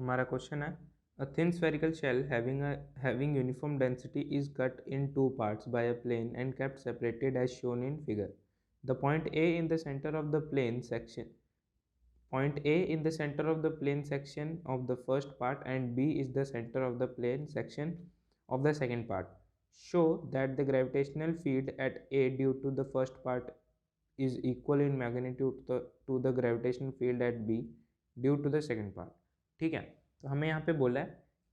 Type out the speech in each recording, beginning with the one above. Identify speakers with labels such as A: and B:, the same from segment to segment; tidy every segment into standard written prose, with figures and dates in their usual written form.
A: हमारा क्वेश्चन है a thin spherical shell having uniform density is cut in two parts by a plane and kept separated as shown in figure. The point A in the centre of the plane section Point A in the center of the plane section of the first part and B is the center of the plane section of the second part. Show that the gravitational field at A due to the first part is equal in magnitude to the gravitational field at B due to the second part. ठीक है, तो हमें यहाँ पे बोला है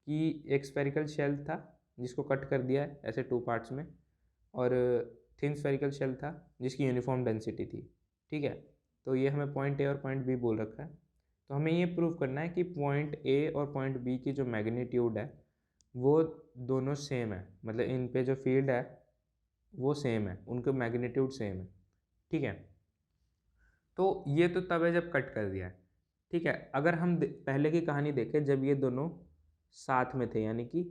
A: कि एक स्फेरिकल शेल था जिसको कट कर दिया है ऐसे टू पार्ट्स में, और थिन स्फेरिकल शेल था जिसकी यूनिफॉर्म डेंसिटी थी. ठीक है, तो ये हमें पॉइंट ए और पॉइंट बी बोल रखा है. तो हमें ये प्रूव करना है कि पॉइंट ए और पॉइंट बी की जो मैग्नीट्यूड है वो दोनों सेम है, मतलब इन पे जो फील्ड है वो सेम है, उनका मैग्नीट्यूड सेम है. ठीक है, तो ये तो तब है जब कट कर दिया है. ठीक है, अगर हम पहले की कहानी देखें जब ये दोनों साथ में थे, यानी कि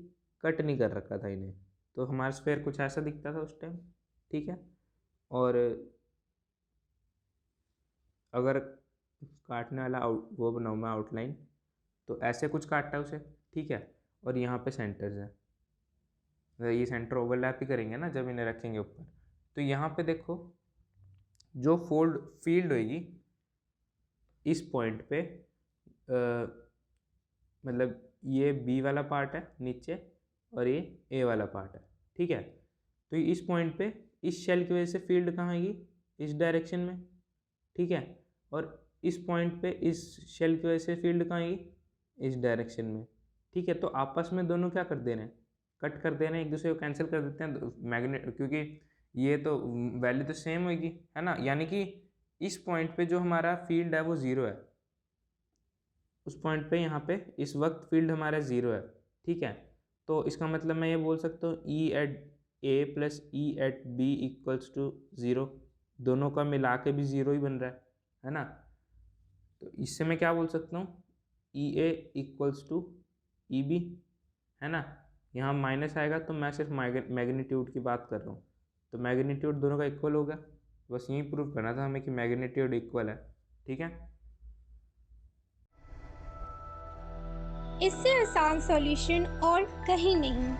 A: कट नहीं कर रखा था इन्हें, तो हमारा स्फेयर कुछ ऐसा दिखता था उस टाइम. ठीक है, और अगर काटने वाला वो बनाऊँ मैं आउटलाइन, तो ऐसे कुछ काटता है उसे. ठीक है, और यहाँ पे सेंटर्स है, ये सेंटर ओवरलैप ही करेंगे ना जब इन्हें रखेंगे ऊपर. तो यहाँ पे देखो जो फील्ड होगी इस पॉइंट पे, मतलब ये बी वाला पार्ट है नीचे और ये ए वाला पार्ट है. ठीक है, तो इस पॉइंट पे इस शेल की वजह से फील्ड कहाँ आएगी, इस डायरेक्शन में. ठीक है, और इस पॉइंट पे इस शेल की वजह से फील्ड कहाँ आएगी, इस डायरेक्शन में. ठीक है, तो आपस में दोनों क्या कर दे रहे हैं, कट कर दे रहे हैं, एक दूसरे को कैंसिल कर देते हैं मैग्नेट, क्योंकि ये तो वैल्यू तो सेम होगी, है ना. यानी कि इस पॉइंट पे जो हमारा फील्ड है वो ज़ीरो है, उस पॉइंट पे यहाँ पे इस वक्त फील्ड हमारा ज़ीरो है. ठीक है, तो इसका मतलब मैं ये बोल सकता हूँ e at a plus e at b equals to zero. दोनों का मिला के भी ज़ीरो ही बन रहा है ना. तो इससे मैं क्या बोल सकता हूँ, ई ए इक्वल्स टू ई बी, है ना. यहाँ माइनस आएगा तो मैं सिर्फ मैग्नीट्यूड की बात कर रहा हूँ, तो मैग्नीट्यूड दोनों का इक्वल होगा. बस यही प्रूव करना था हमें कि मैग्नीट्यूड इक्वल है. ठीक है,
B: इससे आसान सॉल्यूशन और कहीं नहीं.